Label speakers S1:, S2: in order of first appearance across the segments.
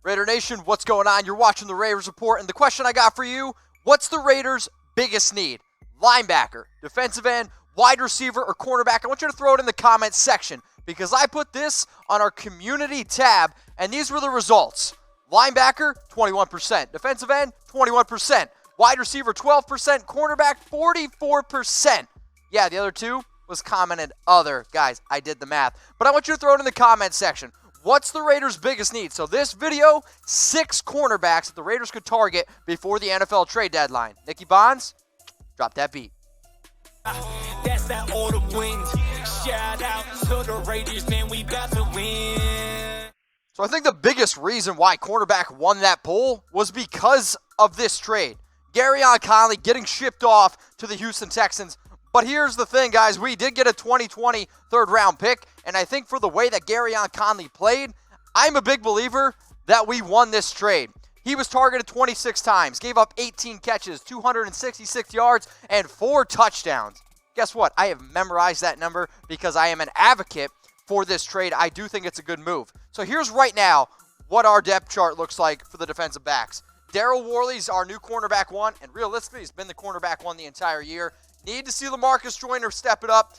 S1: Raider Nation, what's going on? You're watching the Raiders Report, and the question I got for you, what's the Raiders' biggest need? Linebacker, defensive end, wide receiver, or cornerback? I want you to throw it in the comments section because I put this on our community tab, and these were the results. Linebacker, 21%. Defensive end, 21%. Wide receiver, 12%. Cornerback, 44%. Yeah, the other two was commented other. Guys, I did the math. But I want you to throw it in the comments section. What's the Raiders' biggest need? So this video, 6 cornerbacks that the Raiders could target before the NFL trade deadline. Nicky Bonds, drop that beat.
S2: That's that autumn wind. Shout out to the Raiders, man, we about to win.
S1: So I think the biggest reason why cornerback won that poll was because of this trade. Gareon Conley getting shipped off to the Houston Texans. But here's the thing, guys. We did get a 2020 third-round pick, and I think for the way that Gareon Conley played, I'm a big believer that we won this trade. He was targeted 26 times, gave up 18 catches, 266 yards, and 4 touchdowns. Guess what? I have memorized that number because I am an advocate for this trade. I do think it's a good move. So here's right now what our depth chart looks like for the defensive backs. Daryl Worley's our new cornerback 1, and realistically, he's been the cornerback 1 the entire year. Need to see LaMarcus Joyner step it up,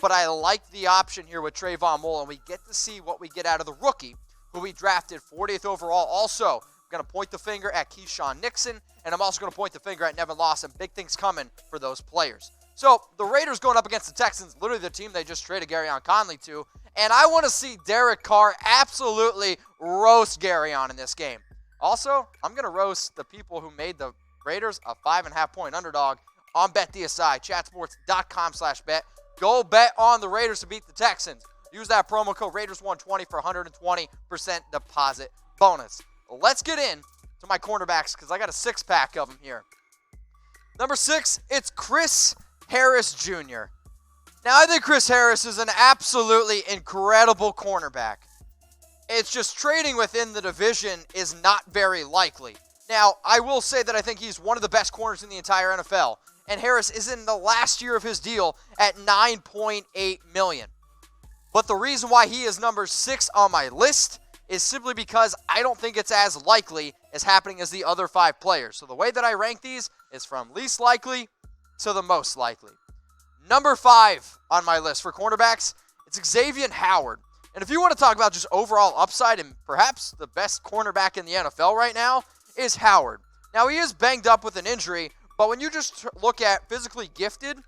S1: but I like the option here with Trayvon Mullen. We get to see what we get out of the rookie, who we drafted 40th overall. Also, I'm going to point the finger at Keyshawn Nixon, and I'm also going to point the finger at Nevin Lawson. Big things coming for those players. So, the Raiders going up against the Texans, literally the team they just traded Gareon Conley to, and I want to see Derek Carr absolutely roast Gareon in this game. Also, I'm going to roast the people who made the Raiders a 5.5-point underdog on BetDSI, chatsports.com/bet. Go bet on the Raiders to beat the Texans. Use that promo code Raiders120 for 120% deposit bonus. Let's get in to my cornerbacks because I got a 6-pack of them here. Number 6, it's Chris Harris Jr. Now, I think Chris Harris is an absolutely incredible cornerback. It's just trading within the division is not very likely. Now, I will say that I think he's one of the best corners in the entire NFL. And Harris is in the last year of his deal at $9.8 million. But the reason why he is number 6 on my list is simply because I don't think it's as likely as happening as the other 5 players. So the way that I rank these is from least likely to the most likely. Number 5 on my list for cornerbacks, it's Xavier Howard. And if you want to talk about just overall upside and perhaps the best cornerback in the NFL right now is Howard. Now, he is banged up with an injury, but when you just look at physically gifted,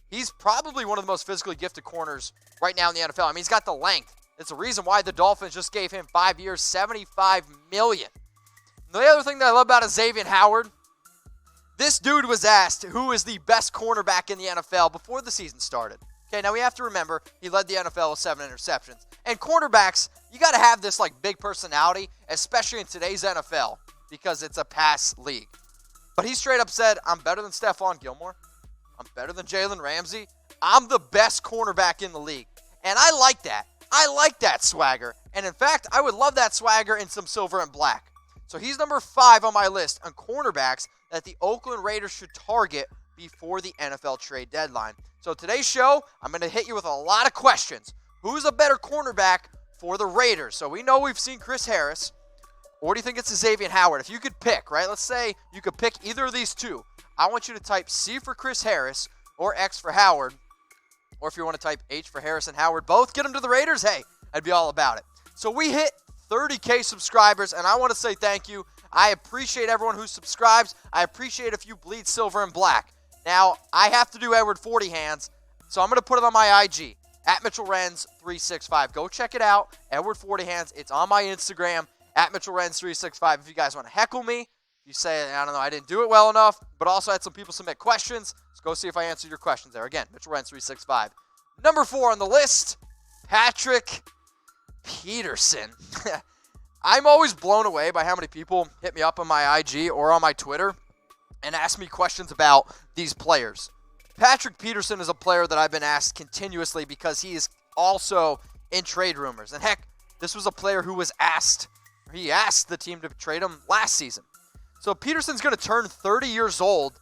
S1: he's probably one of the most physically gifted corners right now in the NFL. I mean, he's got the length. It's the reason why the Dolphins just gave him 5 years, $75 million. The other thing that I love about Xavier Howard, this dude was asked who is the best cornerback in the NFL before the season started. Okay, now we have to remember he led the NFL with 7 interceptions. And cornerbacks, you got to have this like big personality, especially in today's NFL, because it's a pass league. But he straight up said, I'm better than Stephon Gilmore. I'm better than Jalen Ramsey. I'm the best cornerback in the league. And I like that. I like that swagger. And in fact, I would love that swagger in some silver and black. So he's number 5 on my list on cornerbacks that the Oakland Raiders should target before the NFL trade deadline. So today's show, I'm going to hit you with a lot of questions. Who's a better cornerback for the Raiders? So we know we've seen Chris Harris. Or do you think it's Xavier Howard? If you could pick, right? Let's say you could pick either of these two. I want you to type C for Chris Harris or X for Howard. Or if you want to type H for Harris and Howard, both get them to the Raiders. Hey, I'd be all about it. So we hit 30K subscribers, and I want to say thank you. I appreciate everyone who subscribes. I appreciate if you bleed silver and black. Now, I have to do Edward 40 hands, so I'm going to put it on my IG, at Mitchell Renz 365. Go check it out, Edward 40 hands. It's on my Instagram, at Mitchell Renz 365. If you guys want to heckle me, you say, I don't know, I didn't do it well enough, but also I had some people submit questions. So go see if I answered your questions there. Again, Mitchell Renz 365. Number 4 on the list, Patrick Peterson. I'm always blown away by how many people hit me up on my IG or on my Twitter and ask me questions about these players. Patrick Peterson is a player that I've been asked continuously because he is also in trade rumors. And heck, this was a player who was asked, he asked the team to trade him last season. So Peterson's going to turn 30 years old,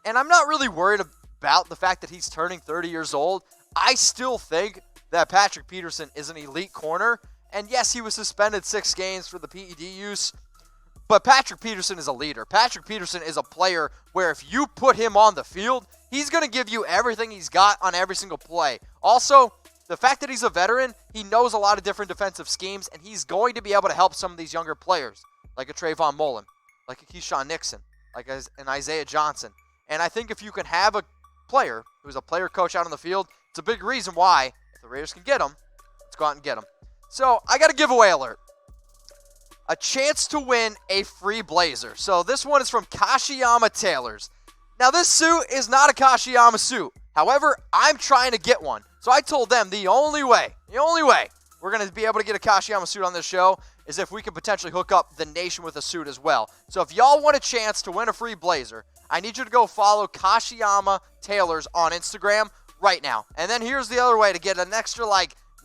S1: and I'm not really worried about the fact that he's turning 30 years old. I still think that Patrick Peterson is an elite corner. And yes, he was suspended 6 games for the PED use. But Patrick Peterson is a leader. Patrick Peterson is a player where if you put him on the field, he's going to give you everything he's got on every single play. Also, the fact that he's a veteran, he knows a lot of different defensive schemes, and he's going to be able to help some of these younger players, like a Trayvon Mullen, like a Keyshawn Nixon, like an Isaiah Johnson. And I think if you can have a player who's a player coach out on the field, it's a big reason why, if the Raiders can get him, let's go out and get him. So I got a giveaway alert. A chance to win a free blazer. So this one is from Kashiyama Tailors. Now this suit is not a Kashiyama suit. However, I'm trying to get one. So I told them the only way we're going to be able to get a Kashiyama suit on this show is if we can potentially hook up the nation with a suit as well. So if y'all want a chance to win a free blazer, I need you to go follow Kashiyama Tailors on Instagram right now. And then here's the other way to get an extra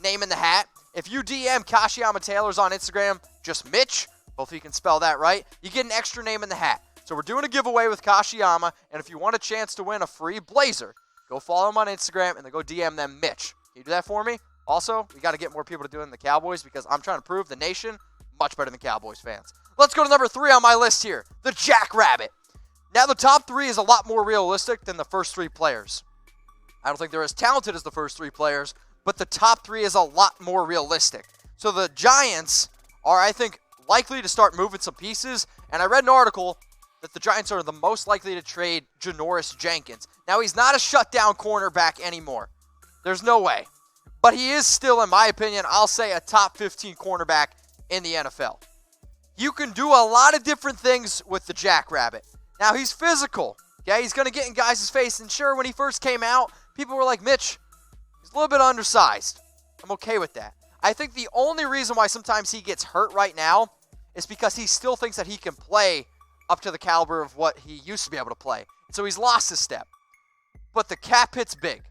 S1: name in the hat. If you DM Kashiyama Tailors on Instagram, just Mitch, hopefully you can spell that right, you get an extra name in the hat. So we're doing a giveaway with Kashiyama, and if you want a chance to win a free blazer, go follow them on Instagram and then go DM them Mitch. Can you do that for me? Also, we got to get more people to do it than the Cowboys because I'm trying to prove the nation much better than Cowboys fans. Let's go to number 3 on my list here, the Jackrabbit. Now the top 3 is a lot more realistic than the first 3 players. I don't think they're as talented as the first 3 players, but the top 3 is a lot more realistic. So the Giants are, I think, likely to start moving some pieces, and I read an article that the Giants are the most likely to trade Janoris Jenkins. Now, he's not a shutdown cornerback anymore. There's no way. But he is still, in my opinion, I'll say a top 15 cornerback in the NFL. You can do a lot of different things with the Jackrabbit. Now, he's physical. Okay, he's going to get in guys' face, and sure, when he first came out, people were like, Mitch, he's a little bit undersized. I'm okay with that. I think the only reason why sometimes he gets hurt right now is because he still thinks that he can play up to the caliber of what he used to be able to play. So he's lost his step. But the cap hit's big.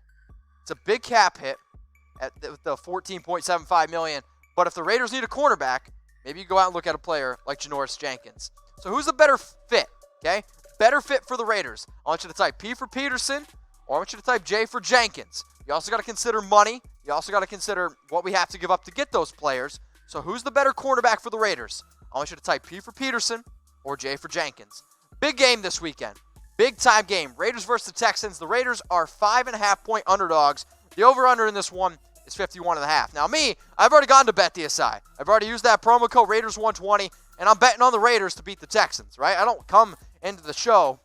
S1: It's a big cap hit at the $14.75 million. But if the Raiders need a cornerback, maybe you go out and look at a player like Janoris Jenkins. So who's the better fit? Okay? Better fit for the Raiders. I want you to type P for Peterson, or I want you to type J for Jenkins. You also got to consider money. You also got to consider what we have to give up to get those players. So who's the better cornerback for the Raiders? I want you to type P for Peterson or J for Jenkins. Big game this weekend. Big time game. Raiders versus the Texans. The Raiders are 5.5-point underdogs. The over-under in this one is 51.5. Now me, I've already gone to BetDSI. I've already used that promo code Raiders120, and I'm betting on the Raiders to beat the Texans, right? I don't come into the show.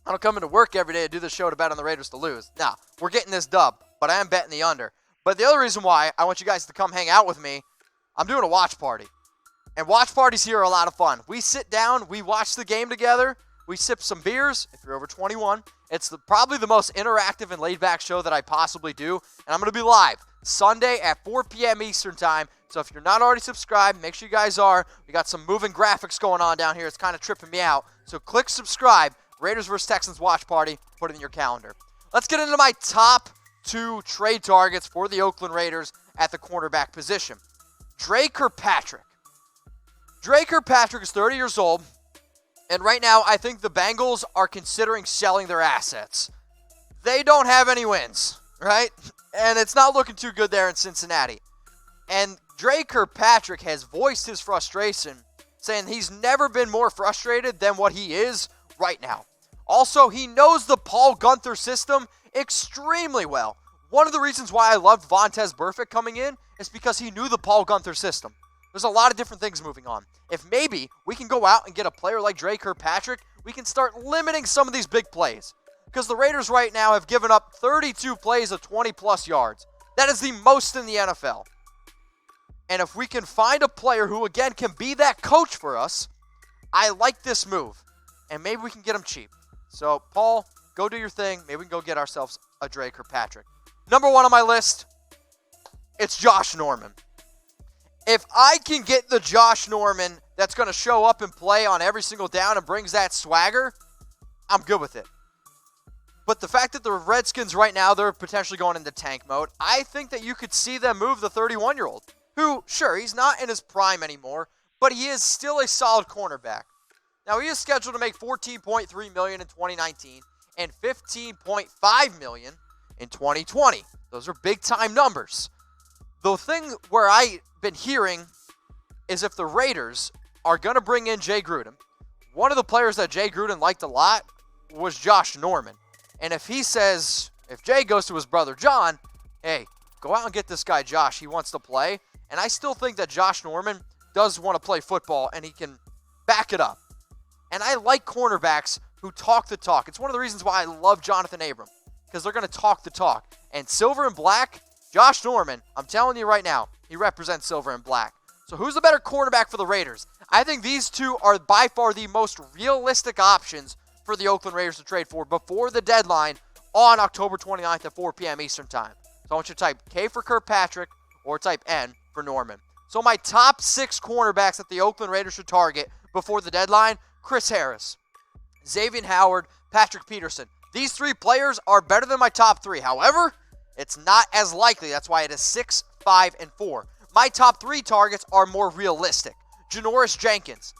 S1: I don't come into work every day to do the show to bet on the Raiders to lose. Nah, we're getting this dub, but I am betting the under. But the other reason why I want you guys to come hang out with me, I'm doing a watch party. And watch parties here are a lot of fun. We sit down, we watch the game together, we sip some beers, if you're over 21. It's probably the most interactive and laid-back show that I possibly do. And I'm going to be live Sunday at 4 p.m. Eastern Time. So if you're not already subscribed, make sure you guys are. We got some moving graphics going on down here. It's kind of tripping me out. So click subscribe. Raiders vs. Texans watch party. Put it in your calendar. Let's get into my top 2 trade targets for the Oakland Raiders at the cornerback position. Dre Kirkpatrick. Dre Kirkpatrick is 30 years old, and right now I think the Bengals are considering selling their assets. They don't have any wins, right? And it's not looking too good there in Cincinnati. And Dre Kirkpatrick has voiced his frustration, saying he's never been more frustrated than what he is right now. Also, he knows the Paul Guenther system extremely well. One of the reasons why I loved Vontaze Burfict coming in is because he knew the Paul Guenther system. There's a lot of different things moving on. If maybe we can go out and get a player like Dre Kirkpatrick, we can start limiting some of these big plays. Because the Raiders right now have given up 32 plays of 20-plus yards. That is the most in the NFL. And if we can find a player who, again, can be that coach for us, I like this move. And maybe we can get him cheap. So, Paul, go do your thing. Maybe we can go get ourselves a Dre Kirkpatrick. Number 1 on my list, it's Josh Norman. If I can get the Josh Norman that's going to show up and play on every single down and brings that swagger, I'm good with it. But the fact that the Redskins right now, they're potentially going into tank mode, I think that you could see them move the 31-year-old, who, sure, he's not in his prime anymore, but he is still a solid cornerback. Now, he is scheduled to make $14.3 million in 2019 and $15.5 million in 2020. Those are big-time numbers. The thing where I've been hearing is if the Raiders are going to bring in Jay Gruden, one of the players that Jay Gruden liked a lot was Josh Norman. And if he says, if Jay goes to his brother John, hey, go out and get this guy Josh, he wants to play. And I still think that Josh Norman does want to play football, and he can back it up. And I like cornerbacks who talk the talk. It's one of the reasons why I love Jonathan Abram, because they're going to talk the talk. And silver and black, Josh Norman, I'm telling you right now, he represents silver and black. So who's the better cornerback for the Raiders? I think these two are by far the most realistic options for the Oakland Raiders to trade for before the deadline on October 29th at 4 p.m. Eastern Time. So I want you to type K for Kirkpatrick or type N for Norman. So my top 6 cornerbacks that the Oakland Raiders should target before the deadline: Chris Harris, Xavier Howard, Patrick Peterson. These 3 players are better than my top 3. However, it's not as likely. That's why it is 6, 5, and 4. My top 3 targets are more realistic: Janoris Jenkins,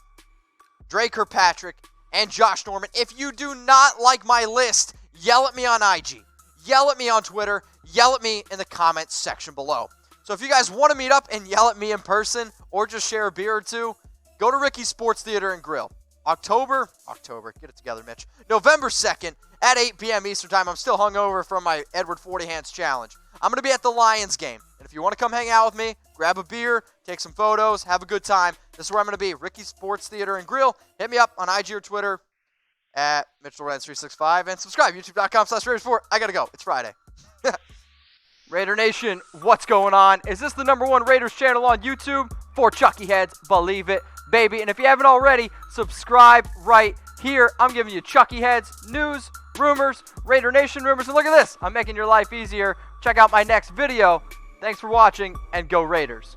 S1: Dre Kirkpatrick, and Josh Norman. If you do not like my list, yell at me on IG, yell at me on Twitter, yell at me in the comments section below. So if you guys want to meet up and yell at me in person or just share a beer or two, go to Ricky's Sports Theater and Grill. Get it together, Mitch. November 2nd at 8 p.m. Eastern Time. I'm still hungover from my Edward 40 Hands Challenge. I'm going to be at the Lions game. And if you want to come hang out with me, grab a beer, take some photos, have a good time, this is where I'm going to be. Ricky's Sports Theater and Grill. Hit me up on IG or Twitter at Mitchell Renz 365 and subscribe, youtube.com/Raiders Report. I got to go. It's Friday. Raider Nation, what's going on? Is this the #1 Raiders channel on YouTube? For Chucky Heads, believe it, baby. And if you haven't already, subscribe right here. I'm giving you Chucky Heads, news, rumors, Raider Nation rumors. And look at this, I'm making your life easier. Check out my next video. Thanks for watching, and go Raiders.